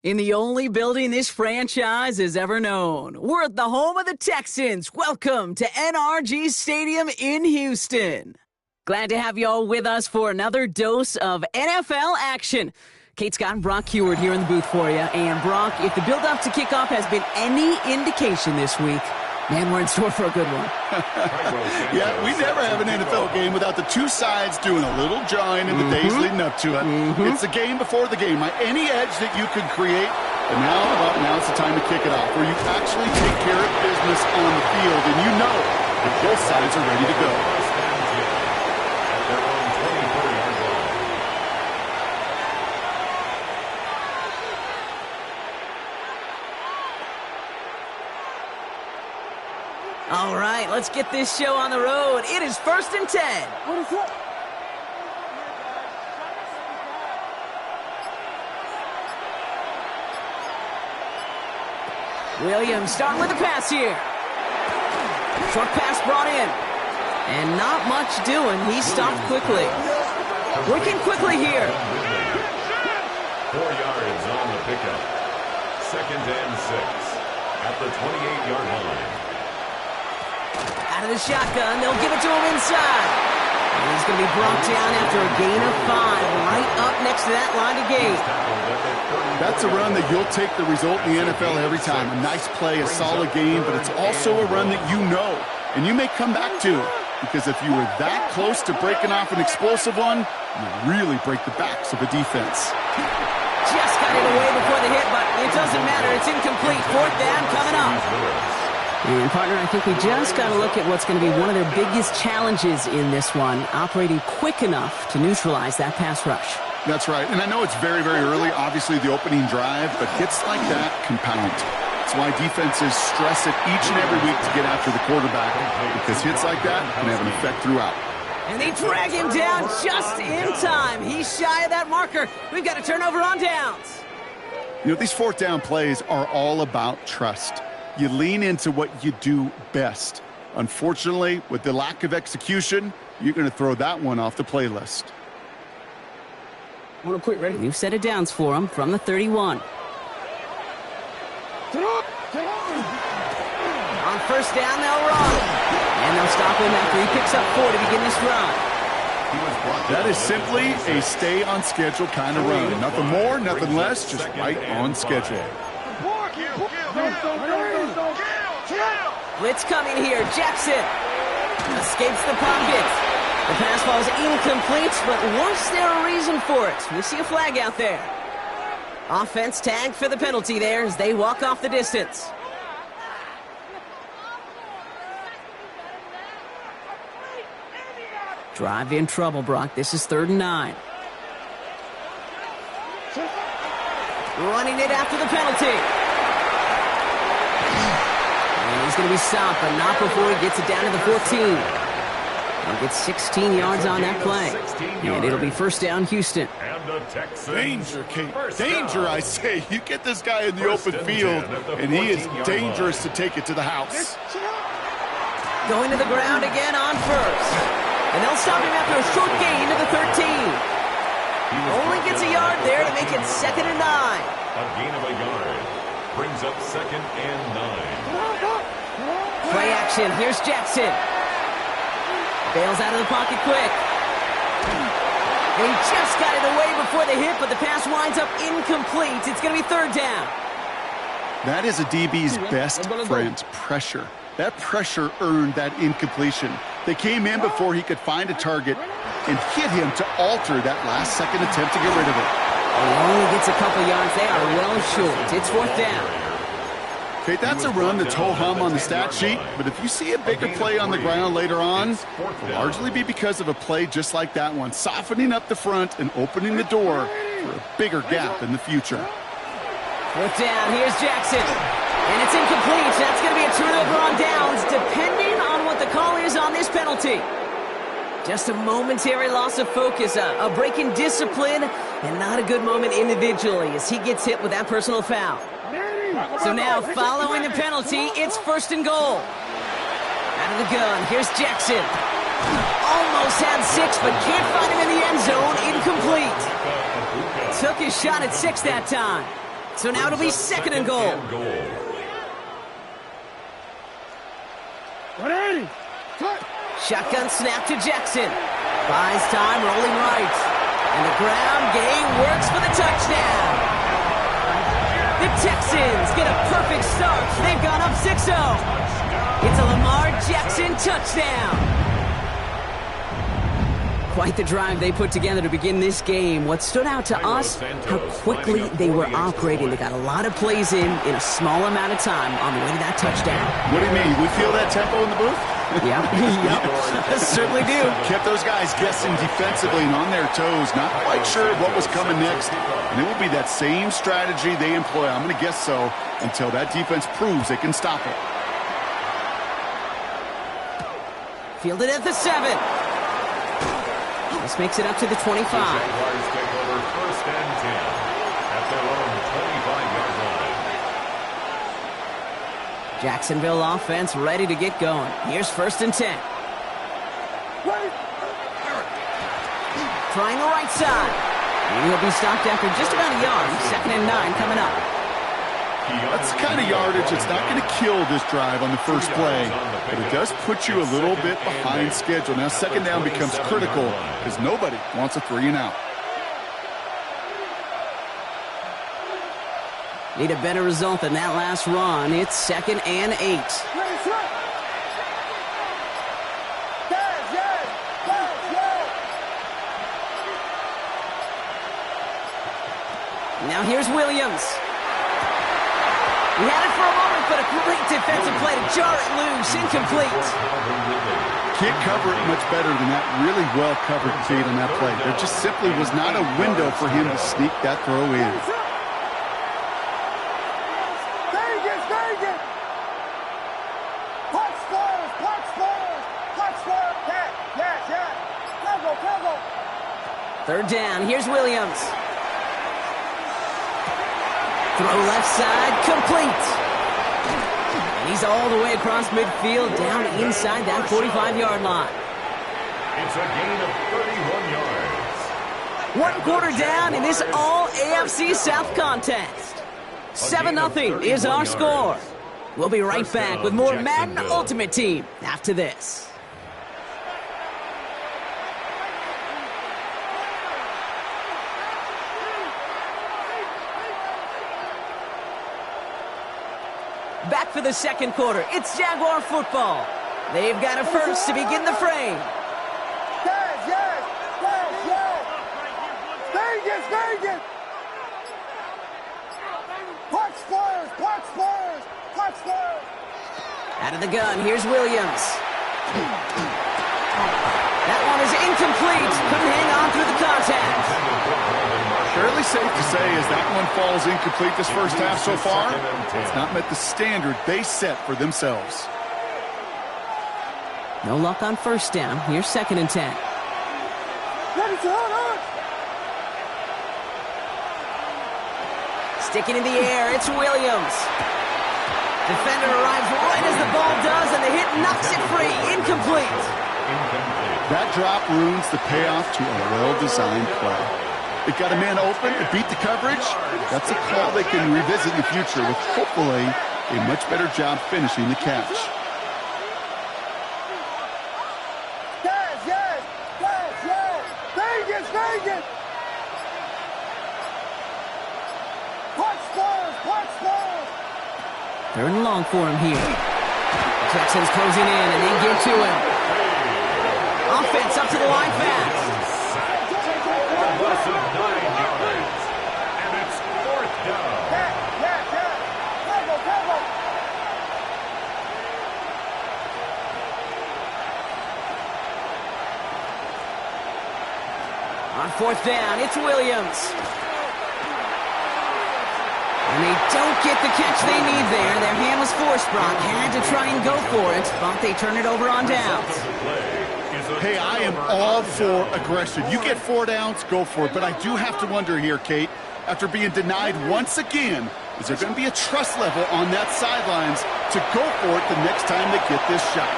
In the only building this franchise has ever known. We're at the home of the Texans. Welcome to NRG Stadium in Houston. Glad to have you all with us for another dose of NFL action. Kate Scott and Brock Heward here in the booth for you. And Brock, if the build-up to kickoff has been any indication this week, man, we're in store for a good one. Yeah, we never have an NFL game without the two sides doing a little jawing in the days leading up to it. It's the game before the game, right? Any edge that you could create, and now's the time to kick it off, where you actually take care of business on the field, and you know that both sides are ready to go. All right, let's get this show on the road. It is 1st and 10. What is that? Williams starting with the pass here. Short pass brought in. And not much doing. He stopped quickly. Working quickly here. 4 yards on the pickup. 2nd and 6 at the 28-yard line. Out of the shotgun, they'll give it to him inside. And he's going to be brought down after a gain of 5, right up next to that line of gain. That's a run that you'll take the result in the NFL every time. A nice play, a solid game, but it's also a run that you know, and you may come back to. Because if you were that close to breaking off an explosive one, you really break the backs of a defense. Just got it away before the hit, but it doesn't matter. It's incomplete. 4th down coming up. And, partner, I think we just got to look at what's going to be one of their biggest challenges in this one, operating quick enough to neutralize that pass rush. That's right. And I know it's very, very early, obviously the opening drive, but hits like that compound. That's why defenses stress it each and every week to get after the quarterback, because hits like that can have an effect throughout. And they drag him down just in time. He's shy of that marker. We've got a turnover on downs. You know, these 4th down plays are all about trust. You lean into what you do best. Unfortunately, with the lack of execution, you're going to throw that one off the playlist. Want to quit, ready? New set of downs for him from the 31. On 1st down, they'll run. And they'll stop him after he picks up 4 to begin this run. That is simply a stay-on-schedule kind of run. Nothing more, nothing less, just right on schedule. Blitz coming here. Jackson escapes the pocket. The pass falls incomplete, but was there a reason for it? We see a flag out there. Offense tagged for the penalty there as they walk off the distance. Drive in trouble, Brock. This is 3rd and 9. Running it after the penalty. And he's going to be stopped, but not before he gets it down to the 14. He'll get 16 yards on that play. And it'll be 1st down, Houston. Danger, Kate. Danger, I say. You get this guy in the open field, and he is dangerous to take it to the house. Going to the ground again on 1st. And they'll stop him after a short gain to the 13. Only gets a yard there to make it 2nd and 9. A gain of a yard brings up 2nd and 9. Play action. Here's Jackson. Bails out of the pocket quick. And he just got it away before the hit, but the pass winds up incomplete. It's going to be 3rd down. That is a DB's best friend, pressure. That pressure earned that incompletion. They came in before he could find a target and hit him to alter that last-second attempt to get rid of it. He only gets a couple yards. They are well short. It's 4th down. Okay, that's a run that's ho-hum on the stat sheet, but if you see a bigger play on the ground later on, it'll largely be because of a play just like that one, softening up the front and opening the door for a bigger gap in the future. 4th down. Here's Jackson. And it's incomplete. That's going to be a turnover on downs, depending on what the call is on this penalty. Just a momentary loss of focus, a break in discipline, and not a good moment individually as he gets hit with that personal foul. So now, following the penalty, it's 1st and goal. Out of the gun, here's Jackson. Almost had 6, but can't find him in the end zone. Incomplete. Took his shot at 6 that time. So now it'll be second and goal. Shotgun snap to Jackson. Buys time, rolling right. And the ground game works for the touchdown. The Texans get a perfect start. They've gone up 6-0. It's a Lamar Jackson touchdown. Quite the drive they put together to begin this game. What stood out to us, how quickly they were operating. They got a lot of plays in a small amount of time on the way to that touchdown. What do you mean? We feel that tempo in the booth? Yeah, yep, certainly do. Kept those guys guessing defensively and on their toes, not quite sure what was coming next. And it will be that same strategy they employ, I'm going to guess so, until that defense proves they can stop it. Fielded at the 7. This makes it up to the 25. Jaguars take over first and 10 at their own 25-yard line. Jacksonville offense ready to get going. Here's first and 10. Trying the right side. And he'll be stopped after just about a yard. Second and 9 coming up. That's the kind of yardage that's not going to kill this drive on the first play, but it does put you a little bit behind schedule. Now second down becomes critical because nobody wants a 3-and-out. Need a better result than that last run. It's second and 8. Now here's Williams. He had it for a moment, but a great defensive play to jar it loose. Incomplete. Can't cover it much better than that really well-covered feed on that play. There just simply was not a window for him to sneak that throw in. Third down. Here's Williams. Throw left side, complete. And he's all the way across midfield, down inside that 45-yard line. It's a gain of 31 yards. 1 quarter down in this all-AFC South contest. 7-0 is our score. We'll be right back with more Madden Ultimate Team after this. Back for the second quarter. It's Jaguar football. They've got a first to begin the frame. Out of the gun, here's Williams. That one is incomplete. Couldn't hang on through the contact. Fairly safe to say as that one falls incomplete this first half so far, it's not met the standard they set for themselves. No luck on first down. Here's second and 10. Sticking in the air, it's Williams. Defender arrives right as the ball does, and the hit knocks it free. Incomplete. That drop ruins the payoff to a well-designed play. It got a man open, it beat the coverage. That's a call they can revisit in the future with hopefully a much better job finishing the catch. Third and long for him here. Texans closing in, and they get to him. Offense up to the line fast. Of 9 yards. And it's fourth down. On fourth down, it's Williams. And they don't get the catch they need there. Their hand was forced, Brock. Had to try and go for it, but they turn it over on downs. Hey, I am all for aggression. You get 4 downs, go for it. But I do have to wonder here, Kate, after being denied once again, is there going to be a trust level on that sidelines to go for it the next time they get this shot?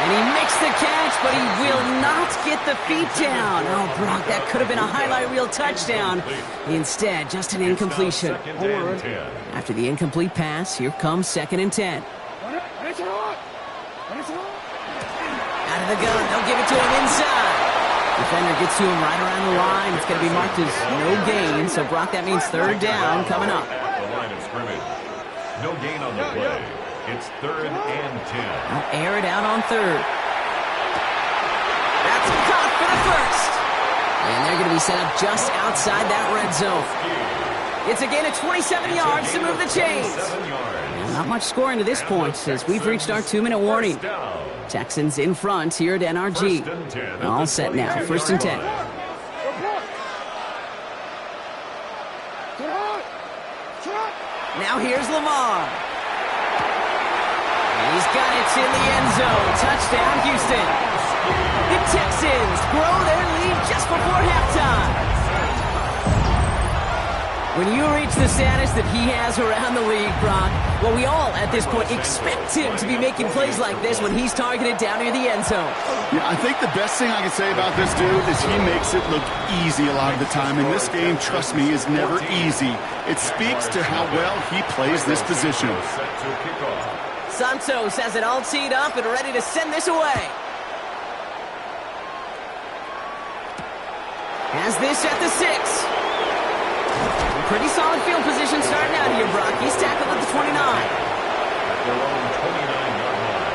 And he makes the catch, but he will not get the feet down. Oh, Brock, that could have been a highlight reel touchdown. Instead, just an incompletion. After the incomplete pass, here comes 2nd and 10. Out of the gun, they'll give it to him inside. Defender gets to him right around the line. It's going to be marked as no gain. So, Brock, that means 3rd down coming up. The line of scrimmage. No gain on the play. It's 3rd and 10. I'll air it out on 3rd. That's caught for the 1st. And they're going to be set up just outside that red zone. It's a gain of 27 yards to move the chains. And not much scoring to this point as we've reached our 2-minute warning. Texans in front here at NRG. All set now. 1st and 10. Now here's Lamar. He's got it in the end zone. Touchdown, Houston. The Texans grow their lead just before halftime. When you reach the status that he has around the league, Brock, well, we all, at this point, expect him to be making plays like this when he's targeted down near the end zone. Yeah, I think the best thing I can say about this dude is he makes it look easy a lot of the time. And this game, trust me, is never easy. It speaks to how well he plays this position. Santos has it all teed up and ready to send this away. Has this at the 6. Pretty solid field position starting out here, Brock. He's tackled at the 29. At their own 29-yard line.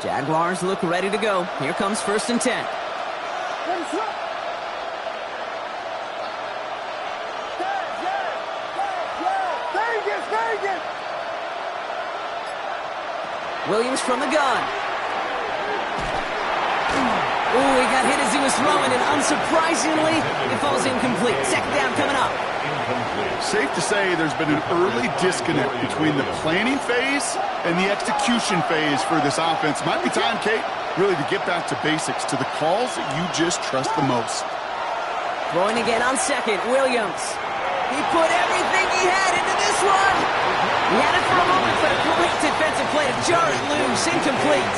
Jaguars look ready to go. Here comes 1st and 10. Williams from the gun. Ooh, he got hit as he was throwing, and unsurprisingly, it falls incomplete. 2nd down coming up. Safe to say there's been an early disconnect between the planning phase and the execution phase for this offense. Might be time, Kate, really to get back to basics, to the calls that you just trust the most. Throwing again on 2nd, Williams. He put everything he had into this one. He had it for a moment, but a great defensive play to jar it loose, incomplete.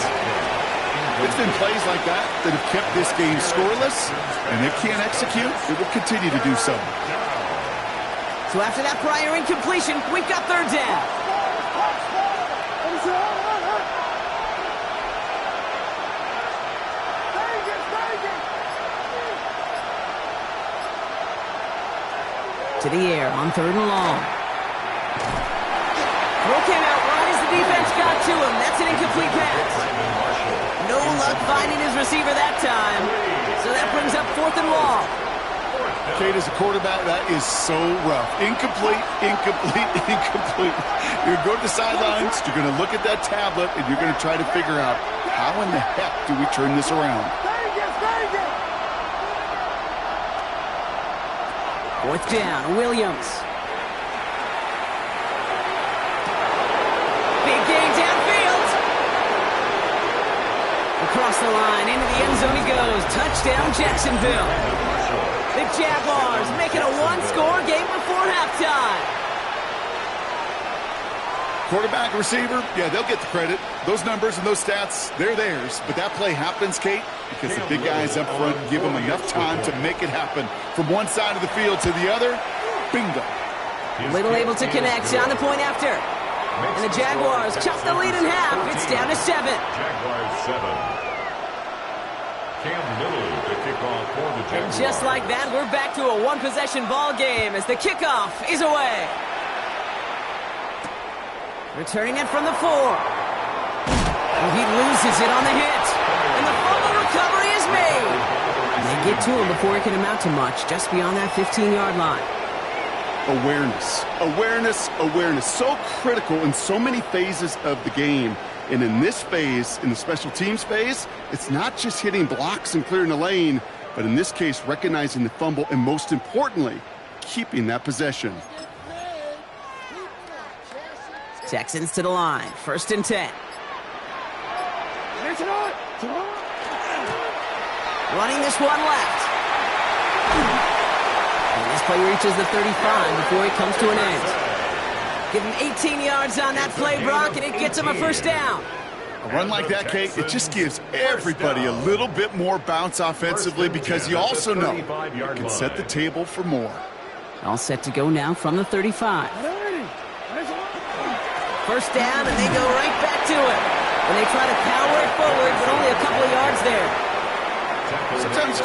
It's been plays like that that have kept this game scoreless, and if can't execute, it will continue to do so. So after that prior incompletion, we've got 3rd down. To the air on 3rd and long. Throw came out right as the defense got to him. That's an incomplete pass. No luck finding his receiver that time. So that brings up 4th and long. Kate, as a quarterback, that is so rough. Incomplete, incomplete, incomplete. You're going to the sidelines, you're going to look at that tablet, and you're going to try to figure out how in the heck do we turn this around. 4th down, Williams. Big gain downfield. Across the line, into the end zone he goes. Touchdown, Jacksonville. The Jaguars making a one-score game before halftime. Quarterback, receiver, yeah, they'll get the credit. Those numbers and those stats, they're theirs. But that play happens, Kate, because the big guys up front give them enough time to make it happen. From one side of the field to the other, bingo. Little able to connect on the point after. And the Jaguars chop the lead in half. It's down to 7. Jaguars 7. Cam Little to kick off for the Jaguars. And just like that, we're back to a one-possession ball game as the kickoff is away. Returning it from the 4. Oh, he loses it on the hit. And the fumble recovery is made. And they get to him before it can amount to much, just beyond that 15-yard line. Awareness, awareness, awareness. So critical in so many phases of the game. And in this phase, in the special teams phase, it's not just hitting blocks and clearing the lane, but in this case, recognizing the fumble and most importantly, keeping that possession. Texans to the line. 1st and 10. Running this one left. And this play reaches the 35 before it comes to an end. Give him 18 yards on that play, Brock, and it gets him a 1st down. A run like that, Kate, it just gives everybody a little bit more bounce offensively because you also know you can set the table for more. All set to go now from the 35. 1st down, and they go right back to it. And they try to power it forward, but only a couple of yards there. Sometimes